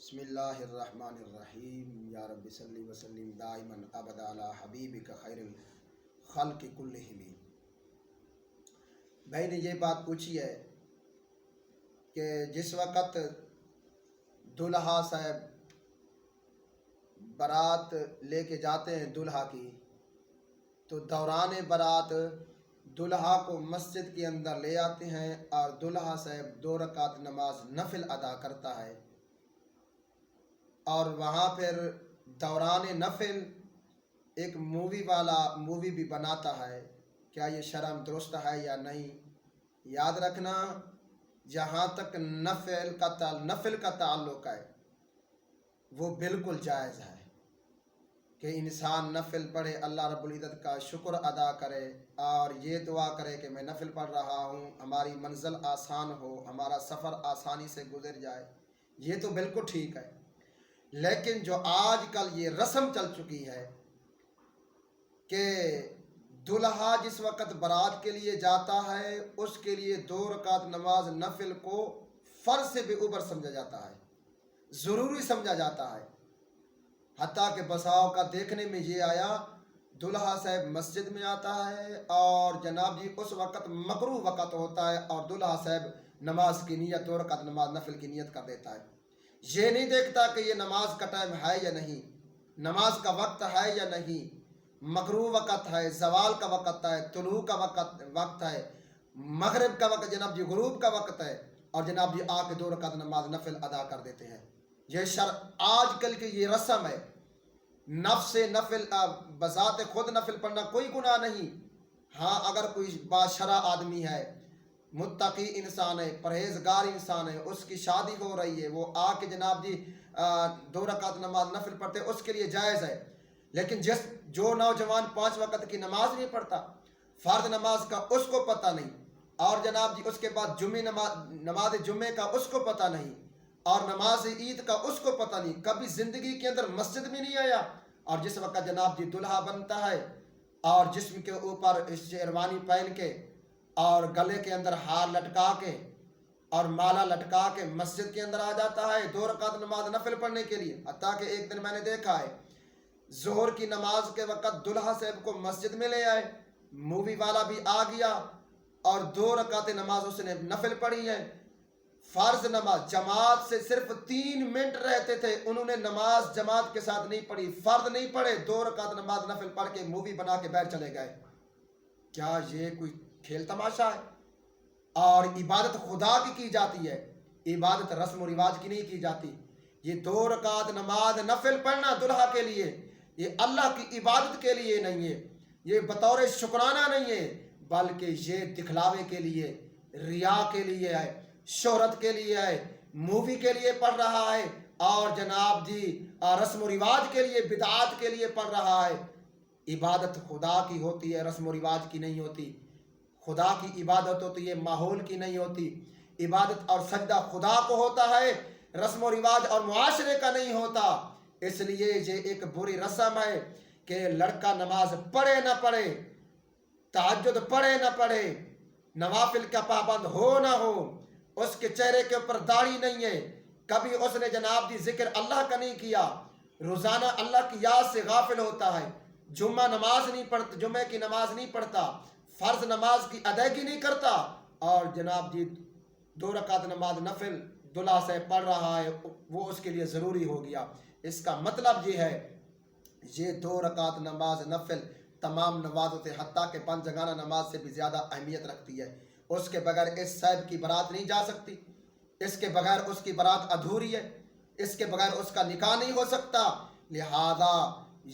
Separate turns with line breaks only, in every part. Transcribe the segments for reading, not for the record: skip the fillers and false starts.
بسم اللہ الرحمن الرحیم یا رب صلی وسلم دائما ابدا علی حبیبک خیر الخلق کلہم۔ بھائی نے یہ بات پوچھی ہے کہ جس وقت دلہا صاحب بارات لے کے جاتے ہیں دلہا کی، تو دوران بارات دلہا کو مسجد کے اندر لے آتے ہیں اور دلہا صاحب 2 رکعت نماز نفل ادا کرتا ہے، اور وہاں پھر دوران نفل ایک مووی بھی بناتا ہے۔ کیا یہ شرم درست ہے یا نہیں؟ یاد رکھنا، جہاں تک نفل کا تعلق ہے وہ بالکل جائز ہے کہ انسان نفل پڑھے، اللہ رب العزت کا شکر ادا کرے اور یہ دعا کرے کہ میں نفل پڑھ رہا ہوں، ہماری منزل آسان ہو، ہمارا سفر آسانی سے گزر جائے، یہ تو بالکل ٹھیک ہے۔ لیکن جو آج کل یہ رسم چل چکی ہے کہ دلہا جس وقت بارات کے لیے جاتا ہے اس کے لیے 2 رکعت نماز نفل کو فرض سے بھی اوپر سمجھا جاتا ہے، ضروری سمجھا جاتا ہے، حتیٰ کہ بساؤ کا دیکھنے میں یہ آیا دلہا صاحب مسجد میں آتا ہے اور جناب جی اس وقت مکروہ وقت ہوتا ہے اور دلہا صاحب نماز کی نیت 2 رکعت نماز نفل کی نیت کر دیتا ہے، یہ نہیں دیکھتا کہ یہ نماز کا ٹائم ہے یا نہیں، نماز کا وقت ہے یا نہیں، مغروب وقت ہے، زوال کا وقت ہے، طلوع کا وقت ہے، مغرب کا وقت جناب جی غروب کا وقت ہے، اور جناب جی آ کے 2 رکعت نماز نفل ادا کر دیتے ہیں۔ یہ آج کل کی یہ رسم ہے۔ نفس نفل بذات خود نفل پڑھنا کوئی گناہ نہیں، ہاں اگر کوئی باشرع آدمی ہے، متقی انسان ہے، پرہیزگار انسان ہے، اس کی شادی ہو رہی ہے، وہ آ کے جناب جی 2 رکعت نماز نفل پڑھتے اس کے لیے جائز ہے۔ لیکن جو نوجوان 5 وقت کی نماز نہیں پڑھتا، فرض نماز کا اس کو پتہ نہیں، اور جناب جی اس کے بعد نماز جمعے کا اس کو پتہ نہیں، اور نماز عید کا اس کو پتہ نہیں، کبھی زندگی کے اندر مسجد میں نہیں آیا، اور جس وقت جناب جی دلہا بنتا ہے اور جسم کے اوپر شیروانی پہن کے اور گلے کے اندر ہار لٹکا کے اور مالا لٹکا کے مسجد کے اندر آ جاتا ہے 2 رکعت نماز نفل پڑھنے کے لیے۔ حتیٰ کہ ایک دن میں نے دیکھا ہے ظہر کی نماز کے وقت دلہا صاحب کو مسجد میں لے آئے، مووی والا بھی آ گیا اور 2 رکعت نماز اس نے نفل پڑھی ہے۔ فرض نماز جماعت سے صرف 3 منٹ رہتے تھے، انہوں نے نماز جماعت کے ساتھ نہیں پڑھی، فرض نہیں پڑھے، 2 رکعت نماز نفل پڑھ کے مووی بنا کے باہر چلے گئے۔ کیا یہ کوئی کھیل تماشا ہے؟ اور عبادت خدا کی جاتی ہے، عبادت رسم و رواج کی نہیں کی جاتی۔ یہ 2 رکعت نماز نفل پڑھنا دلہا کے لیے، یہ اللہ کی عبادت کے لیے نہیں ہے، یہ بطور شکرانہ نہیں ہے، بلکہ یہ دکھلاوے کے لیے، ریا کے لیے ہے، شہرت کے لیے ہے، مووی کے لیے پڑھ رہا ہے، اور جناب جی رسم و رواج کے لیے، بدعات کے لیے پڑھ رہا ہے۔ عبادت خدا کی ہوتی ہے، رسم و رواج کی نہیں ہوتی۔ خدا کی عبادت ہوتی ہے، ماحول کی نہیں ہوتی۔ عبادت اور سجدہ خدا کو ہوتا ہے، رسم و رواج اور معاشرے کا نہیں ہوتا۔ اس لیے یہ ایک بری رسم ہے کہ لڑکا نماز پڑھے نہ پڑھے، تہجد پڑھے نہ پڑھے، نوافل کا پابند ہو نہ ہو، اس کے چہرے کے اوپر داڑھی نہیں ہے، کبھی اس نے جناب جی ذکر اللہ کا نہیں کیا، روزانہ اللہ کی یاد سے غافل ہوتا ہے، جمعہ کی نماز نہیں پڑھتا، فرض نماز کی ادائیگی نہیں کرتا، اور جناب جی 2 رکعت نماز نفل دلہا سے پڑھ رہا ہے، وہ اس کے لیے ضروری ہو گیا۔ اس کا مطلب یہ ہے یہ 2 رکعت نماز نفل تمام نمازوں سے، حتیٰ کہ 5 جگانہ نماز سے بھی زیادہ اہمیت رکھتی ہے۔ اس کے بغیر اس صاحب کی بارات نہیں جا سکتی، اس کے بغیر اس کی بارات ادھوری ہے، اس کے بغیر اس کا نکاح نہیں ہو سکتا، لہذا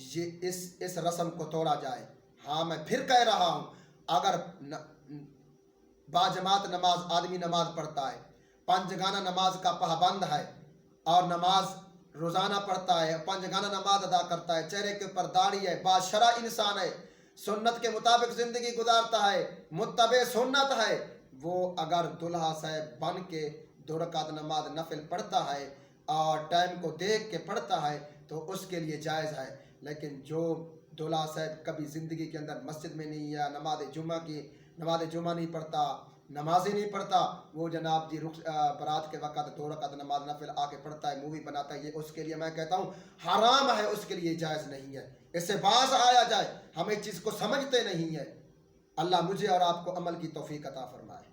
یہ اس رسم کو توڑا جائے۔ ہاں میں پھر کہہ رہا ہوں، اگر باجماعت نماز آدمی نماز پڑھتا ہے، 5 جگانہ نماز کا پابند ہے اور نماز روزانہ پڑھتا ہے، 5 جگانہ نماز ادا کرتا ہے، چہرے کے اوپر داڑھی ہے، باشرع انسان ہے، سنت کے مطابق زندگی گزارتا ہے، متبع سنت ہے، وہ اگر دلہا صاحب بن کے 2 رکعت نماز نفل پڑھتا ہے اور ٹائم کو دیکھ کے پڑھتا ہے تو اس کے لیے جائز ہے۔ لیکن جو دلہا صاحب کبھی زندگی کے اندر مسجد میں نہیں یا نماز جمعہ نہیں پڑھتا، نماز ہی نہیں پڑھتا، وہ جناب جی برات کے وقت 2 رکعت نماز نفل آ کے پڑھتا ہے، مووی بناتا ہے، یہ اس کے لیے میں کہتا ہوں حرام ہے، اس کے لیے جائز نہیں ہے، اس سے باز آیا جائے، ہم اس چیز کو سمجھتے نہیں ہے۔ اللہ مجھے اور آپ کو عمل کی توفیق عطا فرمائے۔